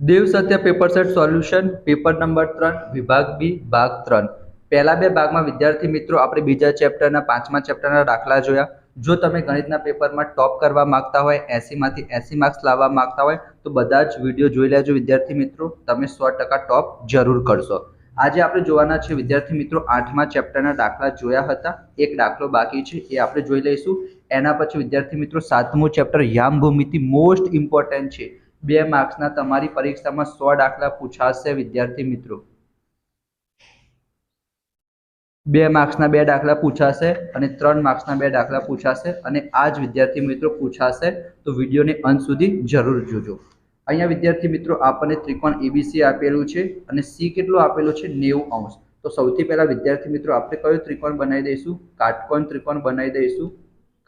દેવ સત્ય paper set solution paper number 3 વિભાગ બી ભાગ 3 પહેલા બે ભાગમાં વિદ્યાર્થી મિત્રો આપણે બીજા ચેપ્ટરના પાંચમા ચેપ્ટરના દાખલા જોયા। જો તમે ગણિતના પેપરમાં ટોપ કરવા માંગતા હોય 80 માંથી 80 માર્ક્સ લાવવા માંગતા હોય તો બધા જ વિડીયો જોઈ લેજો વિદ્યાર્થી મિત્રો, તમે 100% ટોપ જરૂર કરશો। આજે આપણે જોવાના છે વિદ્યાર્થી મિત્રો આઠમા ચેપ્ટરના દાખલા જોયા હતા, એક દાખલો બાકી છે એ આપણે જોઈ લઈશું। એના પછી વિદ્યાર્થી મિત્રો સાતમું ચેપ્ટર યામ ભૂમિતિ મોસ્ટ ઇમ્પોર્ટન્ટ છે। 2 માર્ક્સના તમારી પરીક્ષામાં 100 દાખલા પૂછાશે વિદ્યાર્થી મિત્રો, 2 માર્ક્સના 2 દાખલા પૂછાશે અને 3 માર્ક્સના 2 દાખલા પૂછાશે અને આ જ વિદ્યાર્થી મિત્રો પૂછાશે, તો વિડીયોને અંત સુધી જરૂર જોજો। અહીંયા વિદ્યાર્થી મિત્રો આપણને ત્રિકોણ એબીસી આપેલું છે અને સી કેટલું આપેલું છે 90°। તો સૌથી પહેલા વિદ્યાર્થી મિત્રો આપણે કયો ત્રિકોણ બનાવી દઈશું, કાટકોણ ત્રિકોણ બનાવી દઈશું,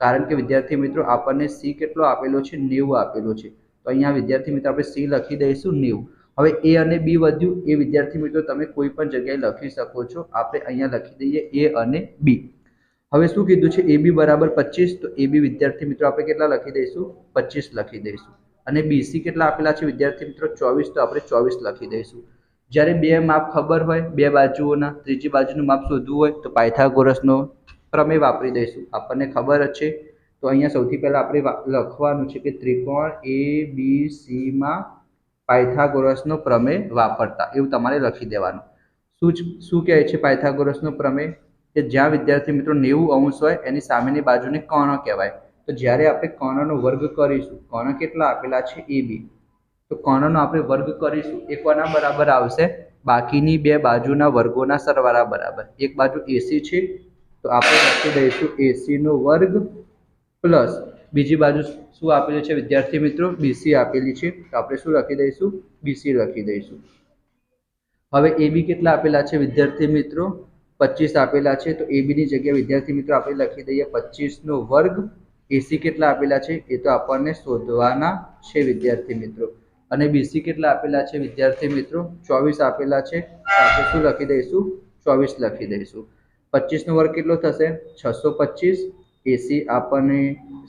કારણ કે વિદ્યાર્થી મિત્રો આપણને સી કેટલો આપેલો છે 90 આપેલો છે। તો અહીંયા વિદ્યાર્થી મિત્રો આપણે સી લખી દઈશું 90। હવે એ અને બી વધ્યું, એ વિદ્યાર્થી મિત્રો તમે કોઈ પણ જગ્યાએ લખી શકો છો, આપણે અહીંયા લખી દઈએ એ અને બી। હવે શું કીધું છે એ બી બરાબર 25, તો એ બી વિદ્યાર્થી મિત્રો આપણે કેટલા લખી દઈશું 25 લખી દઈશું અને બીસી કેટલા આપેલા છે વિદ્યાર્થી મિત્રો 24, તો આપણે 24 લખી દઈશું। જ્યારે બે માપ ખબર હોય બે બાજુઓના, ત્રીજી બાજુનું માપ શોધવું હોય તો પાયથાગોરસનો પ્રમેય વાપરી દઈશું, આપણને ખબર જ છે। તો અહીંયા સૌથી પહેલા આપણે લખવાનું છે કે ત્રિકોણ એ બી સી માં પાયથાગોરસનો પ્રમેય વાપરતા, એવું તમારે લખી દેવાનું। શું કહે છે પાયથાગોરસનો પ્રમેય કે જ્યાં વિદ્યાર્થી મિત્રો 90° હોય એની સામેની બાજુને કર્ણ કહેવાય। તો જ્યારે આપણે કર્ણનો વર્ગ કરીશું, કર્ણ કેટલા આપેલા છે એ બી, તો કર્ણનો આપણે વર્ગ કરીશું એ કોના બરાબર આવશે, બાકીની બે બાજુના વર્ગોના સરવાળા બરાબર। એક બાજુ એસી છે તો આપણે લખી દઈશું એસી નો વર્ગ પ્લસ બીજી બાજુ શું આપેલું છે વિદ્યાર્થી મિત્રો બીસી આપેલી છે, તો આપણે શું લખી દઈશું બીસી લખી દઈશું। હવે એ બી કેટલા આપેલા છે વિદ્યાર્થી મિત્રો 25 આપેલા છે, તો એ બી ની જગ્યાએ વિદ્યાર્થી મિત્રો આપણે લખી દઈએ 25 નો વર્ગ। એસી કેટલા આપેલા છે એ તો આપણને શોધવાના છે વિદ્યાર્થી મિત્રો, અને બીસી કેટલા આપેલા છે વિદ્યાર્થી મિત્રો 24 આપેલા છે, તો આપણે શું લખી દઈશું 24 લખી દઈશું। 25 નો વર્ગ કેટલો થશે 625, એસી આપણને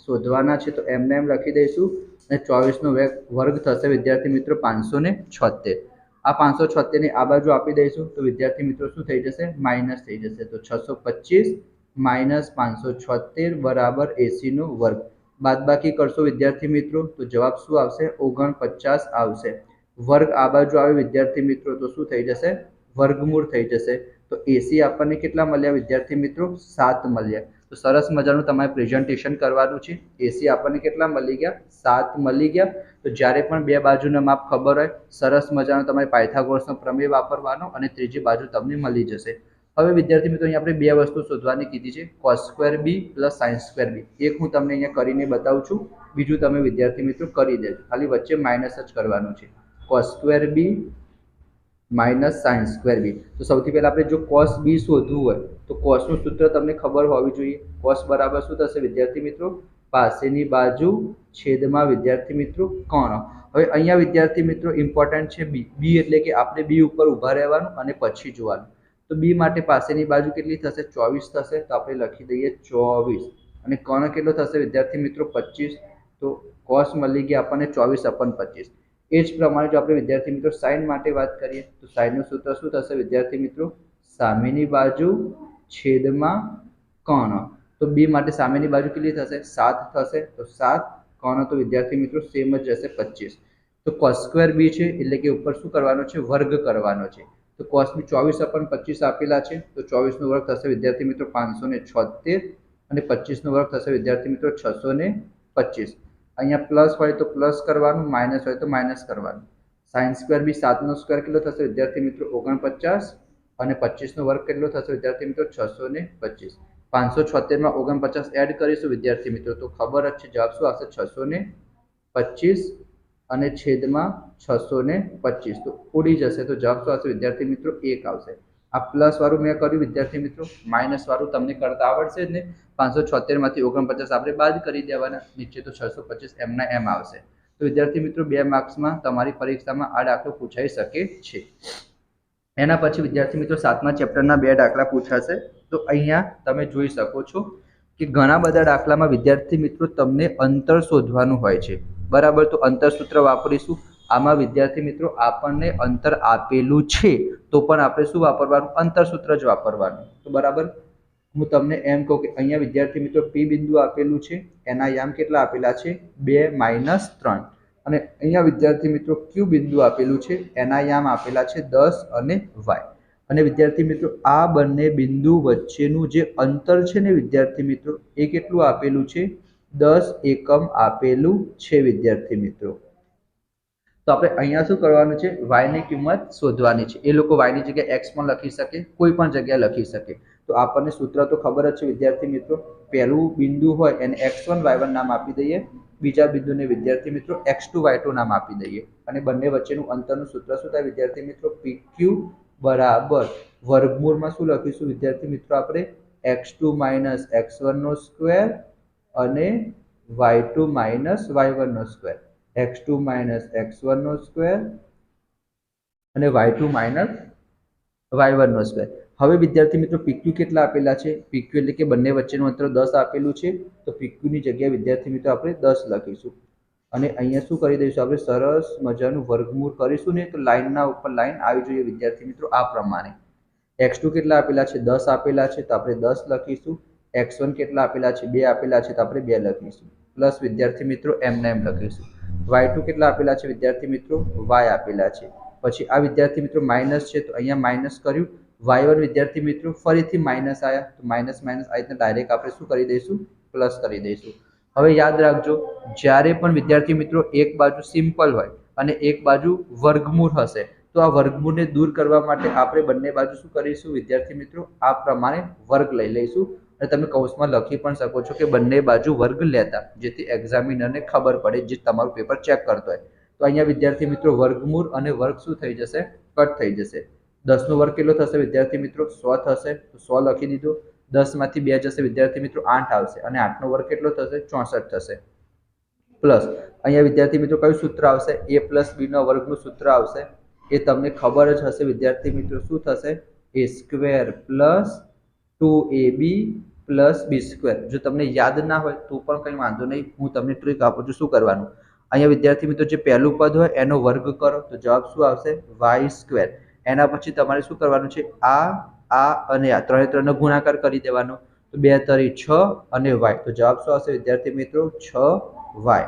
શોધવાના છે તો એમને એમ લખી દઈશું અને 24 નો વર્ગ થશે વિદ્યાર્થી મિત્રો 576। આ 576 ની આ બાજુ આપી દઈશું તો વિદ્યાર્થી મિત્રો શું થઈ જશે માઇનસ થઈ જશે, તો 625 માઇનસ 576 બરાબર એસી નો વર્ગ। બાદબાકી કરશો વિદ્યાર્થી મિત્રો તો જવાબ શું આવશે 49 આવશે। વર્ગ આ બાજુ આવે વિદ્યાર્થી મિત્રો તો શું થઈ જશે વર્ગમૂળ થઈ જશે। તો એસી આપણને કેટલા મળ્યા વિદ્યાર્થી મિત્રો 7 મળ્યા। તો સરસ મજાનું તમારે પ્રેઝન્ટેશન કરવાનું છે। એસી આપણને કેટલા મળી ગયા 7 મળી ગયા। તો જ્યારે પણ બે બાજુના માપ ખબર હોય સરસ મજાનો તમારે પાયથાગોરસનો પ્રમેય વાપરવાનો અને ત્રીજી બાજુ તમને મળી જશે। હવે વિદ્યાર્થી મિત્રો અહીંયા આપણે બે વસ્તુ શોધવાની કીધી છે, cos² બી પ્લસ sin² બી। એક હું તમને અહીંયા કરીને બતાવું છું, બીજું તમે વિદ્યાર્થી મિત્રો કરી દેજો, ખાલી વચ્ચે માઇનસ જ કરવાનું છે, cos² બી માઇનસ sin² બી। તો સૌથી પહેલા આપણે જો cos બી શોધવું હોય તો cosનું સૂત્ર તમને ખબર હોવી જોઈએ। cos બરાબર શું થશે વિદ્યાર્થી મિત્રો પાસેની બાજુ છેદમાં વિદ્યાર્થી મિત્રો કર્ણ। હવે અહીંયા વિદ્યાર્થી મિત્રો ઇમ્પોર્ટન્ટ છે બી, બી એટલે કે આપણે બી ઉપર ઊભા રહેવાનું અને પછી જોવાનું। તો બી માટે પાસેની બાજુ કેટલી થશે 24 થશે, તો આપણે લખી દઈએ 24 અને કર્ણ કેટલો થશે વિદ્યાર્થી મિત્રો 25, તો cos મળી ગયા આપણને 24/25। એ જ પ્રમાણે જો આપણે વિદ્યાર્થી મિત્રો સાઇન માટે વાત કરીએ તો સાઇનનું સૂત્ર શું થશે વિદ્યાર્થી મિત્રો સામેની બાજુ છેદમાં કર્ણ। તો બી માટે સામેની બાજુ કેટલી થશે 7 થશે, તો 7 કર્ણ તો વિદ્યાર્થી મિત્રો સેમ જ રહેશે 25। તો cos² બી છે એટલે કે ઉપર શું કરવાનો છે વર્ગ કરવાનો છે। તો cos બી 24/25 આપેલા છે, તો 24 નો વર્ગ થશે વિદ્યાર્થી મિત્રો 576 અને 25 નો વર્ગ થશે વિદ્યાર્થી મિત્રો 625। અહીંયા પ્લસ હોય તો પ્લસ કરવાનું, માઇનસ હોય તો માઇનસ કરવાનું। sin² બી 7 નો સ્ક્વેર કેટલો થશે વિદ્યાર્થી મિત્રો 49 અને 25 નો વર્ગ કેટલો થશે વિદ્યાર્થી મિત્રો 625। 576 માં 49 એડ કરીશું વિદ્યાર્થી મિત્રો તો ખબર જ છે જવાબ શું આવશે 625 અને છેદમાં 625, તો ઉડી જશે તો જવાબ શું આવશે વિદ્યાર્થી મિત્રો 1 આવશે। આ પ્લસ વાળું મેં કર્યું વિદ્યાર્થી મિત્રો, માઇનસ વાળું તમને કરતા આવડશે જ ને। 576 માંથી 49 આપણે બાદ કરી દેવાના, નીચે તો 625 એમના એમ આવશે। તો વિદ્યાર્થી મિત્રો 2 માર્ક્સમાં તમારી પરીક્ષામાં આ દાખલો પૂછાઈ શકે છે। એના પછી વિદ્યાર્થી મિત્રો 7મા ચેપ્ટરના 2 દાખલા પૂછાશે। તો અહીંયા તમે જોઈ શકો છો કે ઘણા બધા દાખલામાં વિદ્યાર્થી મિત્રો તમને અંતર શોધવાનું હોય છે, બરાબર। તો અંતર સૂત્ર વાપરીશું, આમાં વિદ્યાર્થી મિત્રો આપણને અંતર આપેલું છે તો પણ આપણે શું વાપરવાનું? અંતર સૂત્ર જ વાપરવાનું. તો બરાબર, હું તમને એમ કહું કે અહીંયા વિદ્યાર્થી મિત્રો પી બિંદુ આપેલું છે, એના યામ કેટલા આપેલા છે? 2 - 3. અને અહીંયા વિદ્યાર્થી મિત્રો ક્યુ બિંદુ આપેલું છે, એના યામ આપેલા છે 10 અને વાય. અને વિદ્યાર્થી મિત્રો આ બંને બિંદુ વચ્ચેનું જે અંતર છે ને વિદ્યાર્થી મિત્રો, એ કેટલું આપેલું છે? 10 એકમ આપેલું છે વિદ્યાર્થી મિત્રો. તો આપણે અહીંયા શું કરવાનું છે? y ની કિંમત શોધવાની છે. એ લોકો y ની જગ્યાએ x પણ લખી શકે, કોઈ પણ જગ્યાએ લખી શકે. તો આપણને સૂત્ર તો ખબર જ છે વિદ્યાર્થી મિત્રો, પહેલું બિંદુ હોય એને x1 y1 નામ આપી દઈએ, બીજા બિંદુને વિદ્યાર્થી મિત્રો x2 y2 નામ આપી દઈએ, અને બંને વચ્ચેનું અંતરનું સૂત્ર શું થાય વિદ્યાર્થી મિત્રો? pq બરાબર વર્ગમૂળમાં શું લખીશું વિદ્યાર્થી મિત્રો આપણે? x2 - x1² અને y2 - y1². x2 - x1² અને y2 - y1². હવે વિદ્યાર્થી મિત્રો PQ કેટલા આપેલા છે? PQ એટલે કે બંને વચ્ચેનું અંતર 10 આપેલું છે, તો PQ ની જગ્યાએ વિદ્યાર્થી મિત્રો આપણે 10 લખીશું. અને અહીંયા શું કરી દઈશું આપણે? સરસ મજાનું વર્ગમૂળ કરીશું ને તો લાઈનના ઉપર લાઈન આવી જોઈએ વિદ્યાર્થી મિત્રો આ પ્રમાણે. x2 કેટલા આપેલા છે? 10 આપેલા છે, તો આપણે 10 લખીશું. x1 કેટલા આપેલા છે? 2 આપેલા છે, તો આપણે 2 લખીશું. પ્લસ વિદ્યાર્થી મિત્રો એમને એમ લખીશું. y2 કેટલા આપેલા છે વિદ્યાર્થી મિત્રો? y આપેલા છે. પછી આ વિદ્યાર્થી મિત્રો માઇનસ છે, તો અહીંયા માઇનસ કર્યું. y1 વિદ્યાર્થી મિત્રો ફરીથી માઇનસ આવ્યા, તો માઇનસ માઇનસ આ રીતના ડાયરેક્ટ આપણે શું કરી દઈશું? પ્લસ કરી દઈશું. હવે યાદ રાખજો, જ્યારે પણ વિદ્યાર્થી મિત્રો એક બાજુ સિમ્પલ હોય અને એક બાજુ વર્ગમૂળ હશે, તો આ વર્ગમૂળને દૂર કરવા માટે આપણે બંને બાજુ શું કરીશું વિદ્યાર્થી મિત્રો? આ પ્રમાણે વર્ગ લઈ લઈશું. અને તમે કૌંસમાં લખી પણ શકો છો કે બંને બાજુ વર્ગ લેતા, જેથી એક્ઝામિનરને ખબર પડે, જે તમારું પેપર ચેક કરતો હોય. તો અહીંયા વિદ્યાર્થી મિત્રો વર્ગમૂળ અને વર્ગ શું થઈ જશે? કટ થઈ જશે. 10 નો વર્ગ કેટલો થશે વિદ્યાર્થી મિત્રો? 100 થશે, તો 100 લખી દીધો. 10 માંથી 2 જશે વિદ્યાર્થી મિત્રો 8 આવશે, અને 8 નો વર્ગ કેટલો થશે? 64 થશે. પ્લસ અહીંયા વિદ્યાર્થી મિત્રો કયું સૂત્ર આવશે? a + b નો વર્ગનું સૂત્ર આવશે. એ તમને ખબર જ હશે વિદ્યાર્થી મિત્રો, શું થશે? a² + 2ab + b². જો તમને યાદ ના હોય તો પણ કંઈ વાંધો નહીં, હું તમને ટ્રીક આપું છું શું કરવાનું. અહીંયા વિદ્યાર્થી મિત્રો જે પહેલું પદ હોય એનો વર્ગ કરો તો જવાબ શું આવશે? y². એના પછી તમારે શું કરવાનું છે? આ અને આ ત્રણે ત્રણનો ગુણાકાર કરી દેવાનો, તો 2 તરી 6 અને y, તો જવાબ શું આવશે વિદ્યાર્થી મિત્રો? 6y.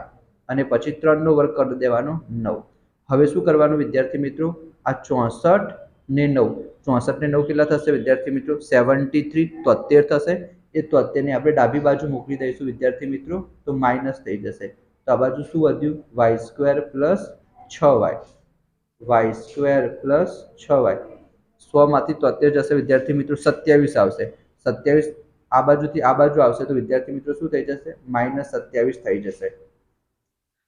અને પછી 3 નો વર્ગ કરી દેવાનો 9. હવે શું કરવાનું વિદ્યાર્થી મિત્રો? આ 64 ને 9, 64 ને 9 કેટલા થશે વિદ્યાર્થી મિત્રો? 73, 73 થશે. એ 73 ને આપણે ડાબી બાજુ મોકલી દઈશું વિદ્યાર્થી મિત્રો, તો માઇનસ થઈ જશે. તો આ બાજુ શું વધ્યું? y² + 6y. y² + 6y. 100 માંથી 73 જશે વિદ્યાર્થી મિત્રો, 27 આવશે. 27 આ બાજુથી આ બાજુ આવશે, તો વિદ્યાર્થી મિત્રો શું થઈ જશે? -27 થઈ જશે.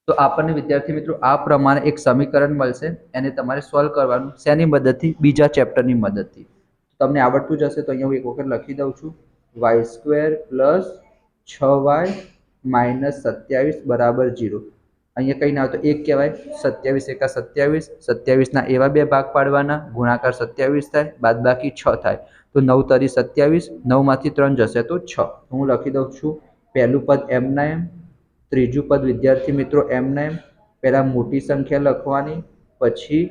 તો આપણને વિદ્યાર્થી મિત્રો આ પ્રમાણે એક સમીકરણ મળશે, એને તમારે સોલ્વ કરવાનું. શેની મદદથી? બીજા ચેપ્ટરની મદદથી. તમને આવડતું જ હશે તો અહીંયા હું એક વખત લખી દઉં છું. y² + 6y - 27 = 0. અહીંયા કંઈ ના હોય તો 1 કહેવાય. 27 × 27, 27 ના એવા 2 ભાગ પાડવાના, ગુણાકાર 27 થાય, બાદબાકી 6 થાય. તો 9 તરી 27, 9 માંથી 3 જશે તો 6. હું લખી દઉં છું. પહેલું પદ એમના એમ, ત્રીજું પદ વિદ્યાર્થી મિત્રો એમના એમ. પહેલા મોટી સંખ્યા લખવાની, પછી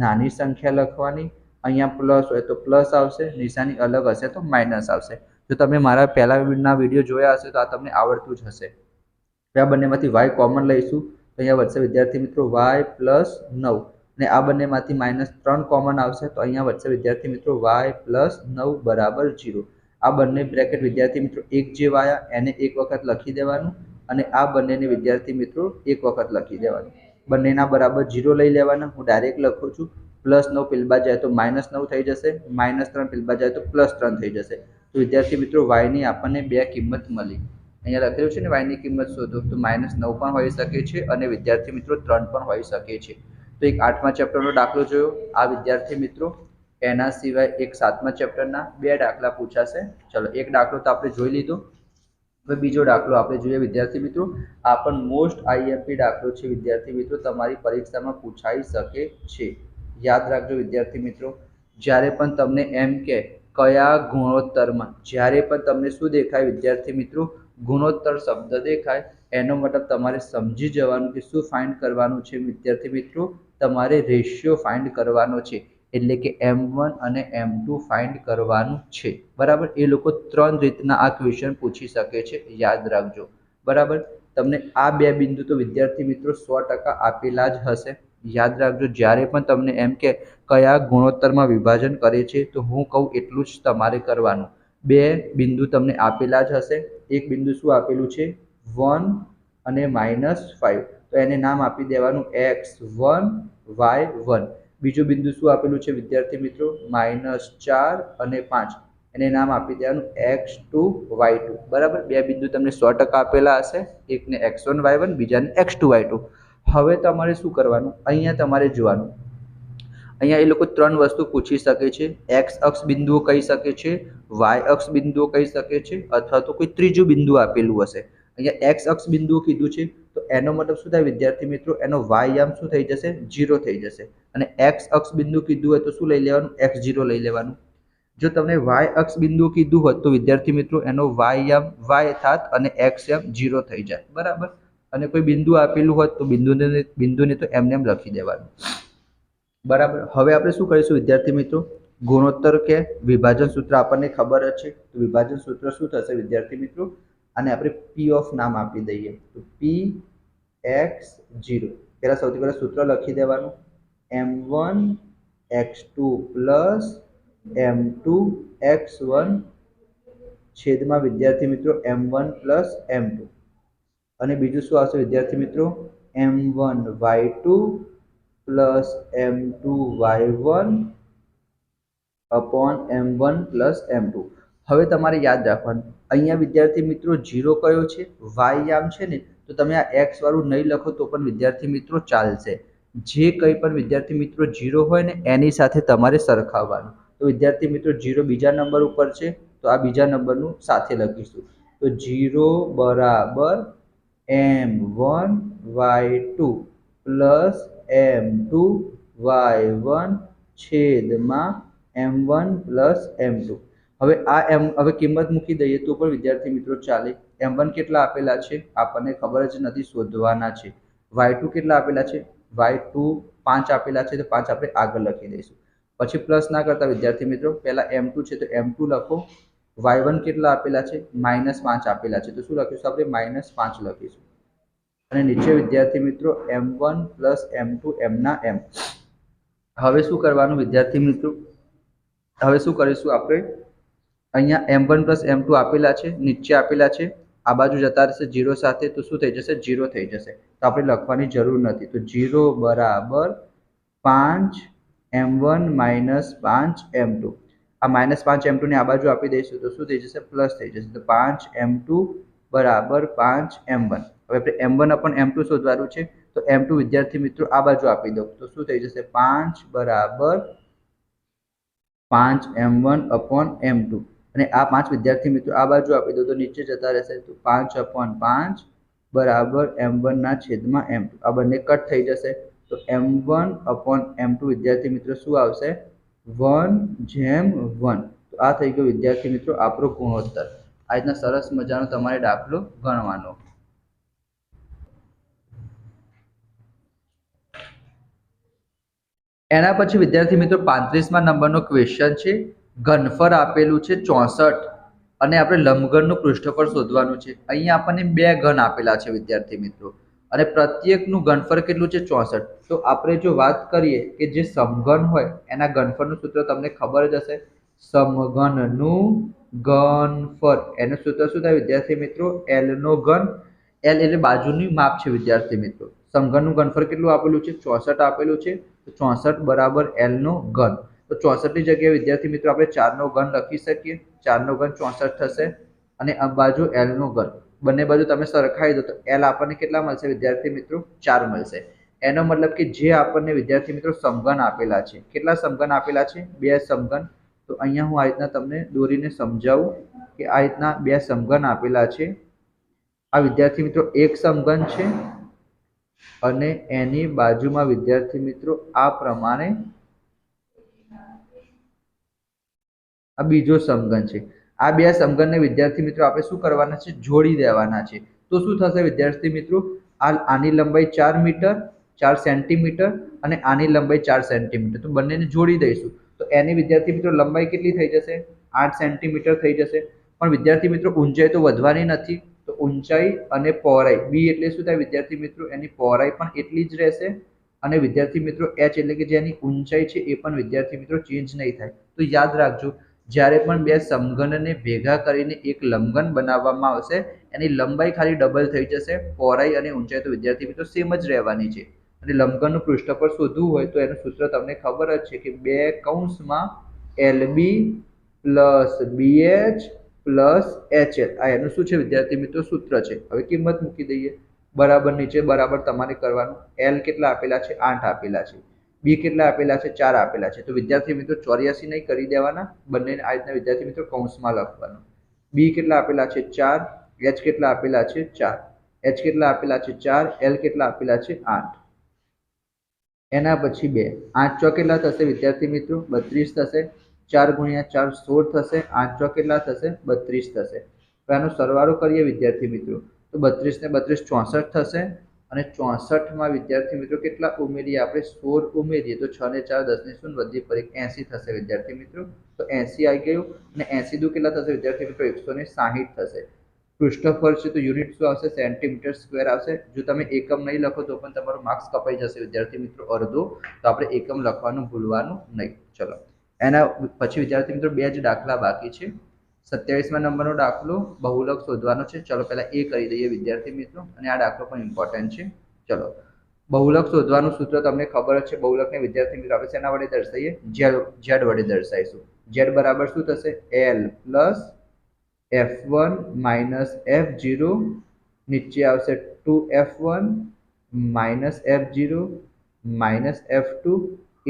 નાની સંખ્યા લખવાની. અહીંયા પ્લસ હોય તો પ્લસ આવશે, નિશાની અલગ હશે તો માઇનસ આવશે. જો તમે મારા પહેલાના વિડીયો જોયા હશે તો આ તમને આવડતું જ હશે. આ બંનેમાંથી y કોમન લઈશું, તો અહીંયા વધશે વિદ્યાર્થી મિત્રો y + 9, અને આ બંનેમાંથી -3 કોમન આવશે, તો અહીંયા વધશે વિદ્યાર્થી મિત્રો y + 9 = 0. આ બંને બ્રેકેટ વિદ્યાર્થી મિત્રો એક જેવા આવ્યા, એને એક વખત લખી દેવાનું, અને આ બંનેને વિદ્યાર્થી મિત્રો એક વખત લખી દેવાનું. બંનેના બરાબર 0 લઈ લેવાના. હું ડાયરેક્ટ લખું છું. +9 પેલબા જાય તો -9 થઈ જશે, -3 પેલબા જાય તો +3 થઈ જશે. તો વિદ્યાર્થી મિત્રો y ની આપણને 2 કિંમત મળી. અહીંયા લખેલું છે ને y ની કિંમત શોધો, તો -9 પણ હોઈ શકે છે અને વિદ્યાર્થી મિત્રો 3 પણ હોઈ શકે છે. તો એક 8મા ચેપ્ટરનો દાખલો જોયો આ વિદ્યાર્થી મિત્રો. એના સિવાય એક 7મા ચેપ્ટરના 2 દાખલા પૂછાશે. ચલો, એક દાખલો તો આપણે જોઈ લીધો. હવે બીજો દાખલો આપણે જોઈએ વિદ્યાર્થી મિત્રો. આ પણ મોસ્ટ આઈએમપી દાખલો છે વિદ્યાર્થી મિત્રો, તમારી પરીક્ષામાં પૂછાઈ શકે છે. યાદ રાખજો વિદ્યાર્થી મિત્રો, જ્યારે પણ તમને એમ કે કયા ગુણોત્તરમાં, જ્યારે પણ તમને શું દેખાય વિદ્યાર્થી મિત્રો? ગુણોત્તર શબ્દ દેખાય, એનો મતલબ તમારે સમજી જવાનું કે શું ફાઇન્ડ કરવાનું છે વિદ્યાર્થી મિત્રો? તમારે રેશિયો ફાઇન્ડ કરવાનો છે, એટલે કે M1 અને M2 ફાઇન્ડ કરવાનું છે, બરાબર. એ લોકો 3 રીતના આ ક્વેશ્ચન પૂછી શકે છે, યાદ રાખજો, બરાબર. તમને આ 2 બિંદુ તો વિદ્યાર્થી મિત્રો 100% આપેલા જ હશે. યાદ રાખજો, જ્યારે પણ તમને એમ કે કયા ગુણોત્તરમાં વિભાજન કરે છે, તો હું કહું એટલું જ તમારે કરવાનું. 2 બિંદુ તમને આપેલા જ હશે. એક બિંદુ શું આપેલું છે, 1 અને -5, તો એને નામ આપી દેવાનું x1 y1. બીજું બિંદુ શું આપેલું છે વિદ્યાર્થી મિત્રો, -4 અને 5, એને નામ આપી દેવાનું x2 y2, બરાબર. 2 બિંદુ તમને 100% આપેલા હશે, એકને x1 y1, બીજાને x2 y2. હવે તમારે શું કરવાનું, અહીંયા તમારે જોવાનું, અહીંયા એ લોકો 3 વસ્તુ પૂછી શકે છે. x અક્ષ બિંદુઓ કહી શકે છે, y અક્ષ બિંદુઓ કહી શકે છે, અથવા તો કોઈ ત્રીજું બિંદુ આપેલું હશે. અહીંયા x અક્ષ બિંદુઓ કીધું છે, તો એનો મતલબ શું થાય વિદ્યાર્થી મિત્રો, એનો y યામ શું થઈ જશે, 0 થઈ જશે. અને x અક્ષ બિંદુ કીધું હોય તો શું લઈ લેવાનું, x0 લઈ લેવાનું. જો તમને y અક્ષ બિંદુ કીધું હોત તો વિદ્યાર્થી મિત્રો એનો y યામ y થાત અને x યામ 0 થઈ જાય, બરાબર. અને કોઈ બિંદુ આપેલું હોત તો બિંદુને તો એમને એમ લખી દેવાનું, બરાબર. હવે આપણે શું કરીશું વિદ્યાર્થી મિત્રો, ગુણોત્તર કે વિભાજન સૂત્ર આપણને ખબર જ છે, તો વિભાજન સૂત્ર શું થશે વિદ્યાર્થી મિત્રો, અને આપણે p ઓફ નામ આપી દઈએ, તો p x0. પહેલા સૌથી પહેલા સૂત્ર લખી દેવાનું, m1 x2 plus m2 x1 છેદમાં વિદ્યાર્થી મિત્રો m1 પ્લસ m2. અને બીજું શું આવશે વિદ્યાર્થી મિત્રો, m1 y2 plus m2 y1 upon m1 plus m2. હવે તમારે યાદ રાખવાનું, અહીંયા વિદ્યાર્થી મિત્રો 0 કયો છે, y યામ છે ને, તો તમે આ x વાળું નહીં લખો તો પણ વિદ્યાર્થી મિત્રો ચાલશે. જે કંઈ પણ વિદ્યાર્થી મિત્રો 0 હોય ને એની સાથે તમારે સરખાવવાનું. તો વિદ્યાર્થી મિત્રો 0 બીજા નંબર ઉપર છે, તો આ બીજા નંબરનું સાથે લખીશું. તો 0 બરાબર m1 y2 plus m2 y1 છેદમાં m1 પ્લસ m2. હવે કિંમત મૂકી દઈએ તો પણ વિદ્યાર્થી મિત્રો ચાલે. m1 કેટલા આપેલા છે આપણને ખબર જ નથી, શોધવાના છે. y2 કેટલા આપેલા છે, y2 5 આપેલા છે, તો 5 આપણે આગળ લખી દઈશું. પછી પ્લસ ના કરતા વિદ્યાર્થી મિત્રો, પહેલા m2 છે તો m2 લખો. y1 કેટલા આપેલા છે, -5 આપેલા છે, તો શું લખીશું આપણે, -5 લખીશું. અને નીચે વિદ્યાર્થી મિત્રો m1 પ્લસ m2 એમના એમ. હવે શું કરવાનું વિદ્યાર્થી મિત્રો, હવે શું કરીશું આપણે, અહીંયા m1 પ્લસ m2 આપેલા છે, નીચે આપેલા છે, આ બાજુ જતા રહેશે 0 સાથે, તો શું થઈ જશે, 0 થઈ જશે. તો આપણે લખવાની જરૂર નથી. તો 0 બરાબર 5 m1 માઇનસ 5 m2. આ -5 m2 ને આ બાજુ આપી દઈશું તો શું થઈ જશે, પ્લસ થઈ જશે. તો 5 m2 બરાબર 5 m1. હવે આપણે m1 અપન m2 શોધવાનું છે, તો m2 વિદ્યાર્થી મિત્રો આ બાજુ આપી દો તો શું થઈ જશે, 5 બરાબર 5 m1 અપોન m2. અને આ 5 વિદ્યાર્થી મિત્રો આ બાજુ આપી દો તો નીચે જતા રહેશે, તો 5 અપોન 5 બરાબર m1 ના છેદમાં m2. આ બંને કટ થઈ જશે, તો m1 અપોન m2 વિદ્યાર્થી મિત્રો શું આવશે, 1/1. તો આ થઈ ગયો વિદ્યાર્થી મિત્રો આપણો ગુણોત્તર. આ રીતના સરસ મજાનો તમારે દાખલો ગણવાનો. એના પછી વિદ્યાર્થી મિત્રો 35મા નંબરનો ક્વેશ્ચન છે. ઘનફળ આપેલું છે 64 અને આપણે લંબઘનનું પૃષ્ઠફળ શોધવાનું છે. અહીંયા આપણને 2 ઘન આપેલા છે વિદ્યાર્થી મિત્રો, અને પ્રત્યેકનું ઘનફળ કેટલું છે, 64. તો આપણે જો વાત કરીએ કે જે સમઘન હોય એના ઘનફળનું સૂત્ર તમને ખબર જ હશે, સમઘનનું ઘનફળ. એનું સૂત્ર શું થાય વિદ્યાર્થી મિત્રો, L નો ઘન. L એટલે બાજુની માપ છે વિદ્યાર્થી મિત્રો. સમઘનનું ઘનફળ કેટલું આપેલું છે, 64 આપેલું છે, તો 64 બરાબર L નો ઘન. તો 64 ની જગ્યાએ વિદ્યાર્થી મિત્રો આપણે 4 નો ઘન લખી શકીએ. 4 નો ઘન 64 થશે, અને આ બાજુ L નો ઘન. બંને બાજુ તમે સરખાઈ દો તો L આપણને કેટલા મળશે વિદ્યાર્થી મિત્રો, 4 મળશે. એનો મતલબ કે જે આપણને વિદ્યાર્થી મિત્રો સમઘન આપેલા છે, કેટલા સમઘન આપેલા છે, 2 સમઘન. તો અહીંયા હું આ રીતના તમને દોરીને સમજાવું કે આ રીતના 2 સમઘન આપેલા છે. આ વિદ્યાર્થી મિત્રો એક સમઘન છે, અને એની બાજુમાં વિદ્યાર્થી મિત્રો આ પ્રમાણે આ બીજો સમઘન છે. આ 2 સમઘનને વિદ્યાર્થી મિત્રો આપણે શું કરવાના છે, જોડી દેવાના છે. તો શું થશે વિદ્યાર્થી મિત્રો, આની લંબાઈ 4 મીટર 4 સેન્ટીમીટર અને આની લંબાઈ 4 સેન્ટીમીટર, તો બંનેને જોડી દઈશું તો એની વિદ્યાર્થી મિત્રો લંબાઈ કેટલી થઈ જશે? 8 સેન્ટીમીટર થઈ જશે. પણ વિદ્યાર્થી મિત્રો ઊંચાઈ તો વધવાની નથી, તો ઊંચાઈ અને પહોળાઈ બી એટલે શું થાય વિદ્યાર્થી મિત્રો? એની પહોળાઈ પણ એટલી જ રહેશે અને વિદ્યાર્થી મિત્રો એચ એટલે કે જેની ઊંચાઈ છે એ પણ વિદ્યાર્થી મિત્રો ચેન્જ નહીં થાય. તો યાદ રાખજો, જ્યારે પણ બે સમઘનને ભેગા કરીને એક લંબઘન બનાવવામાં આવશે એની લંબાઈ ખાલી ડબલ થઈ જશે, પહોળાઈ અને ઊંચાઈ તો વિદ્યાર્થી મિત્રો સેમ જ રહેવાની છે. અને લંબઘનનું પૃષ્ઠફળ શોધવું હોય તો એનું સૂત્ર તમને ખબર જ છે કે 2 કૌંસમાં LB plus BH plus HL, આ એનું શું છે વિદ્યાર્થી મિત્રો? સૂત્ર છે. હવે કિંમત મૂકી દઈએ, બરાબર નીચે બરાબર તમારે કરવાનું. L કેટલા આપેલા છે? 8 આપેલા છે. બી કેટલા આપેલા છે? 4 આપેલા છે. તો વિદ્યાર્થી મિત્રો 84 નહીં કરી દેવાના, બંનેને આ રીતના વિદ્યાર્થી મિત્રો કૌંસમાં લખવાનું. બી કેટલા આપેલા છે? 4. એચ કેટલા આપેલા છે? 4. એચ કેટલા આપેલા છે? 4. એલ કેટલા આપેલા છે? 8. એના પછી 2. 8 ચોક કેટલા થશે વિદ્યાર્થી મિત્રો? 32 થશે. 4 ગુણ્યા 4 16 થશે. 8 ચોક કેટલા થશે? 32 થશે. તો આનો સરવાળો કરીએ વિદ્યાર્થી મિત્રો, તો 32 ને 32 64 થશે. અને 64માં વિદ્યાર્થી મિત્રો કેટલા ઉમેરીએ આપણે? 16 ઉમેરીએ તો 6 ને 4 10 ને 0 વધી પર 80 થશે વિદ્યાર્થી મિત્રો. તો 80 આવી ગયું. અને 80 દુ કેટલા થશે વિદ્યાર્થી મિત્રો? 160 થશે. પૃષ્ઠફળ છે તો યુનિટ શું આવશે? સેન્ટીમીટર સ્ક્વેર આવશે. જો તમે એકમ નહીં લખો તો પણ તમારો માર્ક્સ કપાઈ જશે વિદ્યાર્થી મિત્રો અડધો, તો આપણે એકમ લખવાનું ભૂલવાનું નહીં. ચલો એના પછી વિદ્યાર્થી મિત્રો 2 જ દાખલા બાકી છે. 27મા નંબરનો દાખલો બહુલક શોધવાનો છે. ચલો પહેલા એ કરી દઈએ વિદ્યાર્થી મિત્રો, અને આ દાખલો પણ ઇમ્પોર્ટન્ટ છે. ચલો બહુલક શોધવાનું સૂત્ર તમને ખબર છે. બહુલકને વિદ્યાર્થી મિત્રો આપણે શેના વડે દર્શાવીએ? ઝેડ વડે દર્શાવીશું. ઝેડ બરાબર શું થશે? L plus F1 minus F0, નીચે આવશે 2F1 minus F0 minus F2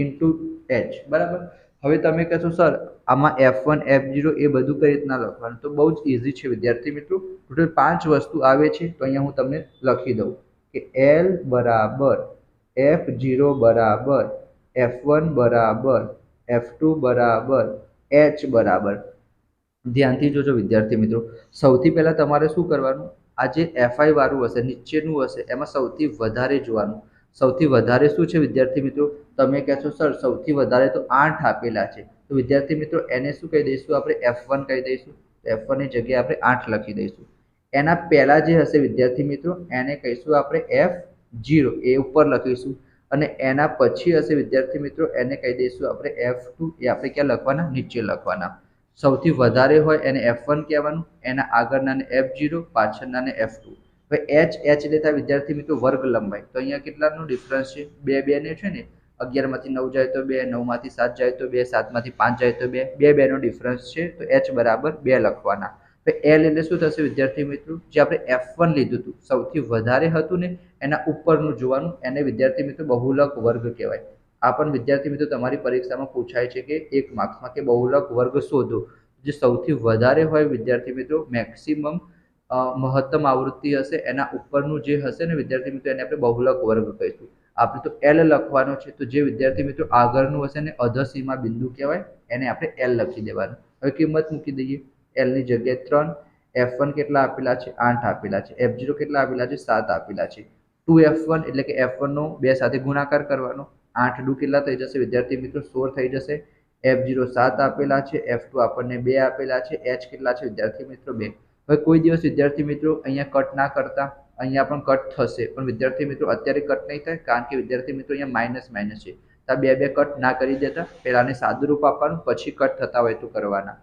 into H. બરાબર. હવે તમે કહેશો સર આમાં F1 F0 એ બધું કઈ રીતના લખવાનું? તો બહુ જ ઇઝી છે વિદ્યાર્થી મિત્રો. ટોટલ 5 વસ્તુ આવે છે, તો અહીંયા હું તમને લખી દઉં કે L બરાબર F0 બરાબર F1 બરાબર F2 બરાબર H બરાબર. ધ્યાનથી જોજો વિદ્યાર્થી મિત્રો. સૌથી પહેલા તમારે શું કરવાનું? આ જે FI વાળું હશે, નીચેનું હશે, એમાં સૌથી વધારે જોવાનું. સૌથી વધારે શું છે વિદ્યાર્થી મિત્રો? તમે કહેશો સર સૌથી વધારે તો 8 આપેલા છે, તો વિદ્યાર્થી મિત્રો એને શું કહી દઈશું? આપણે F1 કહી દઈશું. F1 ની જગ્યાએ આપણે 8 લખી દઈશું. એના પહેલા જે હશે વિદ્યાર્થી મિત્રો એને કહીશું આપણે F0, એ ઉપર લખીશું. અને એના પછી હશે વિદ્યાર્થી મિત્રો એને કહી દઈશું આપણે F2, એ આપણે ક્યાં લખવાના? નીચે લખવાના. સૌથી વધારે હોય એને F1 કહેવાનું, એના આગળનાને F0, પાછળનાને F2. હવે H લેતા વિદ્યાર્થી મિત્રો વર્ગ લંબાઈ. તો અહીંયા કેટલાનો ડિફરન્સ છે? 2 ને છે ને, 11 માંથી 9 જાય તો 2, 9 માંથી 7 જાય તો 2, 7 માંથી 5 જાય તો 2, 2 નો ડિફરન્સ છે. તો H બરાબર 2 લખવાના. હવે L એટલે શું થશે વિદ્યાર્થી મિત્રો? જે આપણે F1 લીધું હતું, સૌથી વધારે હતું ને એના ઉપરનું જોવાનું, એને વિદ્યાર્થી મિત્રો બહુલક વર્ગ કહેવાય. આ પણ વિદ્યાર્થી મિત્રો તમારી પરીક્ષામાં પૂછાય છે કે 1 માર્ક્સમાં કે બહુલક વર્ગ શોધો. જે સૌથી વધારે હોય વિદ્યાર્થી મિત્રો, મેક્સિમમ મહત્તમ આવૃત્તિ હશે એના ઉપરનું જે હશે ને વિદ્યાર્થી મિત્રો એને આપણે બહુલક વર્ગ કહીશું. આપણે તો L લખવાનો છે, તો જે વિદ્યાર્થી મિત્રો આગળનું હશે ને અધસીમા બિંદુ કહેવાય, એને આપણે L લખી દેવાનું. હવે કિંમત મૂકી દઈએ. L ની જગ્યાએ 3. F1 કેટલા આપેલા છે? 8 આપેલા છે. F0 કેટલા આપેલા છે? 7 આપેલા છે. 2F1 એટલે કે F1 નો 2 સાથે ગુણાકાર કરવાનો. 8 દુ કેટલા થઈ જશે વિદ્યાર્થી મિત્રો? 16 થઈ જશે. F0 7 આપેલા છે. F2 આપણને 2 આપેલા છે. H કેટલા છે વિદ્યાર્થી મિત્રો? 2. હવે કોઈ દિવસ વિદ્યાર્થી મિત્રો અહીંયા કટ ના કરતા, અહીંયા પણ કટ થશે, પણ વિદ્યાર્થી મિત્રો અત્યારે કટ નહીં થાય, કારણ કે વિદ્યાર્થી મિત્રો અહીંયા માઇનસ માઇનસ છે. તો આ 2 કટ ના કરી દેતા, પહેલાને સાદુરૂપ આપવાનું, પછી કટ થતા હોય તો કરવાના.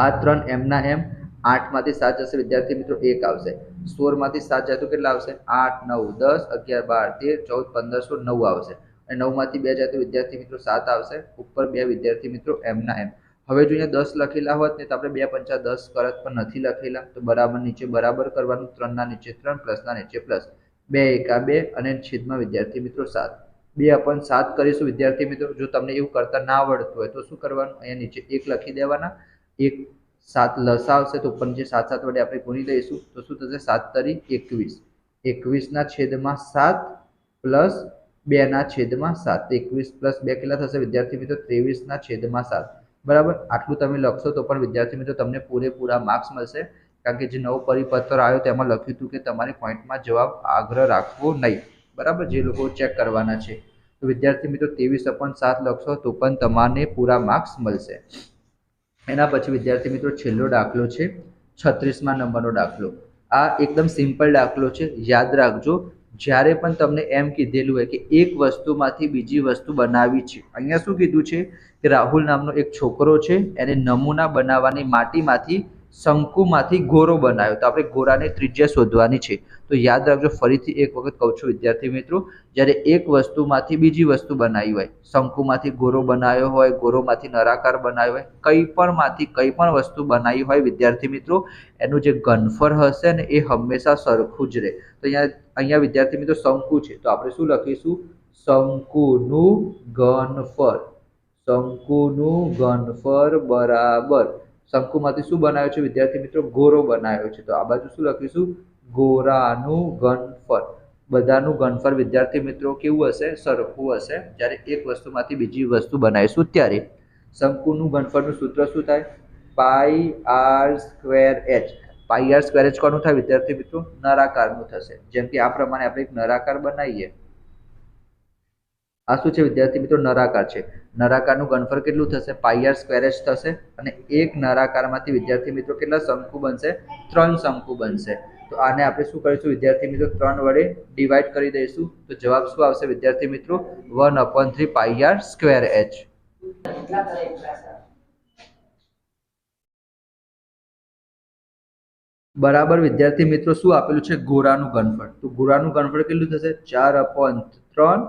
આ 3 એમના એમ. 8 માંથી 7 જશે વિદ્યાર્થી મિત્રો 1 આવશે. 16 માંથી 7 જાય તો કેટલા આવશે? 8 9 10 11 12 13 14 15 16 9 આવશે. અને 9 માંથી 2 જાય તો વિદ્યાર્થી મિત્રો 7 આવશે. ઉપર 2 વિદ્યાર્થી મિત્રો એમના એમ. હવે જો અહીંયા 10 લખેલા હોત ને તો આપણે 2 પંચા 10 કરત, પણ નથી લખેલા, તો બરાબર નીચે બરાબર કરવાનું. 3 ના નીચે 3, પ્લસ ના નીચે પ્લસ. 2 એકા 2 અને છેદમાં વિદ્યાર્થી મિત્રો 7. 2 अपन 7 કરીશું વિદ્યાર્થી મિત્રો. જો તમને એવું કરતા ના આવડતું હોય તો શું કરવાનું? અહીંયા નીચે 1 લખી દેવાના. 1 7 લસા આવશે તો ઉપર જે 7 7 વડે આપણે ગુણી દઈશું, તો શું થશે? 7 તરી 21. 21 ના છેદમાં 7 પ્લસ 2 ના છેદમાં 7. 21 પ્લસ 2 કેટલા થશે વિદ્યાર્થી મિત્રો? 23 ના છેદમાં 7. બરાબર. આટલું તમે લખશો તો પણ વિદ્યાર્થી મિત્રો તમને પૂરેપૂરા માર્ક્સ મળશે, કારણ કે જે નવો પરિપત્ર આવ્યો તેમાં લખ્યું હતું કે તમારે પોઈન્ટમાં જવાબ આગ્રહ રાખવો નહીં. બરાબર, જે લોકો ચેક કરવાના છે. તો વિદ્યાર્થી મિત્રો 23.7 લખશો તો પણ તમને પૂરા માર્ક્સ મળશે. એના પછી વિદ્યાર્થી મિત્રો છેલ્લો દાખલો છે 36મા નંબરનો દાખલો. આ એકદમ સિમ્પલ દાખલો છે, યાદ રાખજો. જ્યારે પણ તમને એમ કીધેલું હોય કે એક વસ્તુમાંથી બીજી વસ્તુ બનાવી છે, અહીંયા શું કીધું છે કે રાહુલ નામનો એક છોકરો છે, એને નમૂના બનાવવાની માટીમાંથી શંકુમાંથી ગોરો બનાવ્યો. તો આપણે ગોરાની ત્રિજ્યા શોધવાની છે. તો યાદ રાખજો, ફરીથી એક વખત કહું છું વિદ્યાર્થી મિત્રો, જ્યારે એક વસ્તુમાંથી બીજી વસ્તુ બનાવી હોય, શંકુમાંથી ગોરો બનાવ્યો હોય, ગોરોમાંથી નળાકાર બનાવ્યો હોય, કંઈ પણ વસ્તુ બનાવી હોય વિદ્યાર્થી મિત્રો, એનું જે ઘનફળ હશે ને એ હંમેશા સરખું જ રહે. તો અહીંયા વિદ્યાર્થી મિત્રો શંકુ છે, તો આપણે શું લખીશું? શંકુનું ઘનફળ. શંકુનું ઘનફળ બરાબર શંકુમાંથી શું બનાવ્યો છે વિદ્યાર્થી મિત્રો? ગોરો બનાવ્યો છે. તો આ બાજુ શું લખીશું? ગોરાનું ઘનફળ. બધાનું ઘનફળ વિદ્યાર્થી મિત્રો કેવું હશે? સરખું હશે. જ્યારે એક વસ્તુમાંથી બીજી વસ્તુ બનાવીશું ત્યારે. શંકુનું ઘનફળનું સૂત્ર શું થાય? પાઈ આર સ્ક્વેર એચ. પાઈ આર સ્ક્વેર એચ કોનું થાય વિદ્યાર્થી મિત્રો? નળાકારનું થશે. જેમ કે આ પ્રમાણે આપણે એક નળાકાર બનાવીએ. આ શું છે વિદ્યાર્થી મિત્રો? નળાકાર છે. નળાકારનું ઘનફળ કેટલું થશે? પાઈ આર સ્ક્વેર એચ થશે. અને એક નળાકારમાંથી વિદ્યાર્થી મિત્રો કેટલા શંકુ બનશે? 3 શંકુ બનશે. તો આને આપણે શું કરીશું વિદ્યાર્થી મિત્રો? 3 વડે ડિવાઈડ કરી દઈશું. તો જવાબ શું આવશે વિદ્યાર્થી મિત્રો? 1/3 પાઈ આર સ્ક્વેર એચ. બરાબર વિદ્યાર્થી મિત્રો, શું આપેલું છે? ગોરાનું ઘનફળ. તો ગોરાનું ઘનફળ કેટલું થશે? 4/3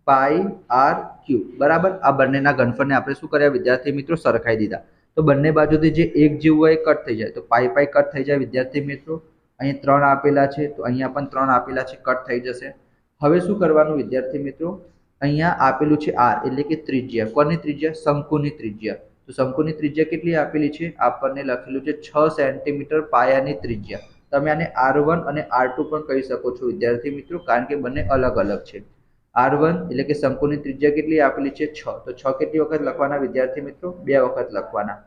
પાઈ આર ક્યુ. બરાબર, આ બંનેના ઘનફળને આપણે શું કર્યા વિદ્યાર્થી મિત્રો? સરખાઈ દીધા. તો બંને બાજુથી જે એક જેવું હોય કટ થઈ જાય. તો પાઈ પાઈ કટ થઈ જાય વિદ્યાર્થી મિત્રો. અહીં 3 આપેલા છે, તો અહીંયા પણ 3 આપેલા છે, કટ થઈ જશે. હવે શું કરવાનું વિદ્યાર્થી મિત્રો? અહીંયા આપેલું છે આર, એટલે કે ત્રિજ્યા. કોની ત્રિજ્યા? શંકુની ત્રિજ્યા. તો શંકુની ત્રિજ્યા કેટલી આપેલી છે? આપણને લખેલું છે 6 સેન્ટીમીટર પાયાની ત્રિજ્યા. તમે આને R1 અને R2 પણ કહી શકો છો વિદ્યાર્થી મિત્રો, કારણ કે બંને અલગ અલગ છે. R1 એટલે કે શંકુની ત્રિજ્યા કેટલી આપેલી છે? 6. તો 6 કેટલી વખત લખવાના વિદ્યાર્થી મિત્રો? 2 વખત લખવાના.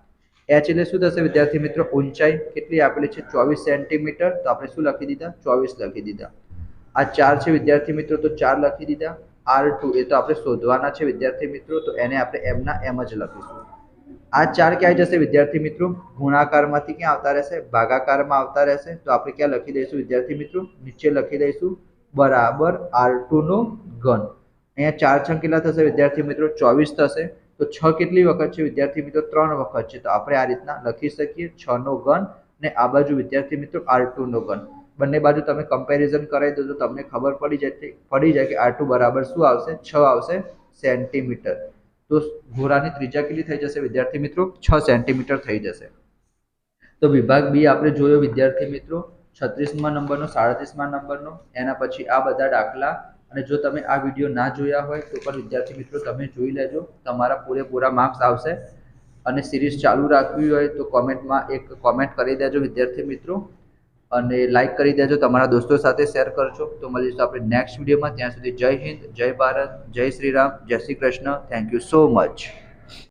h એટલે શું થશે વિદ્યાર્થી મિત્રો? ઊંચાઈ કેટલી આપેલી છે? 24 સેન્ટીમીટર. તો આપણે શું લખી દીધા? 24 લખી દીધા. આ 4 છે વિદ્યાર્થી મિત્રો, તો 4 લખી દીધા. R2 એ તો આપણે શોધવાના છે વિદ્યાર્થી મિત્રો, તો એને આપણે એમના એમ જ લખીશું. આ 4 ક્યાં જશે વિદ્યાર્થી મિત્રો? ગુણાકારમાંથી ક્યાં આવતા રહેશે? ભાગાકારમાં આવતા રહેશે. તો આપણે ક્યાં લખી દઈશું વિદ્યાર્થી મિત્રો? નીચે લખી દઈશું બરાબર R2 નો ઘન. અહીંયા 4 છંગ કેટલા થશે વિદ્યાર્થી મિત્રો? 24 થશે. તો 6 કેટલી વખત છે વિદ્યાર્થી મિત્રો? 3 વખત છે. તો આપણે આ રીતના લખી શકીએ 6 નો ઘન, અને આ બાજુ વિદ્યાર્થી મિત્રો R2 નો ઘન. બંને બાજુ તમે કમ્પેરિઝન કરાવી દો તો તમને ખબર પડી જાય કે R2 બરાબર શું આવશે? 6 આવશે સેન્ટીમીટર. તો ગોરાની ત્રિજ્યા કેટલી થઈ જશે વિદ્યાર્થી મિત્રો? 6 સેન્ટીમીટર થઈ જશે. તો વિભાગ બી આપણે જોયો વિદ્યાર્થી મિત્રો, 36મા નંબરનો, 37મા નંબરનો. એના પછી આ બધા દાખલા. અને જો તમે આ વિડીયો ના જોયા હોય તો પણ વિદ્યાર્થી મિત્રો તમે જોઈ લેજો, તમારા પૂરેપૂરા માર્ક્સ આવશે. અને સિરીઝ ચાલુ રાખવી હોય તો કોમેન્ટમાં એક કોમેન્ટ કરી દેજો વિદ્યાર્થી મિત્રો, અને લાઈક કરી દેજો, તમારા દોસ્તો સાથે શેર કરજો. તો મળીશું આપણે નેક્સ્ટ વિડીયોમાં. ત્યાં સુધી જય હિન્દ, જય ભારત, જય શ્રી રામ, જય Shri Krishna. Thank you so much.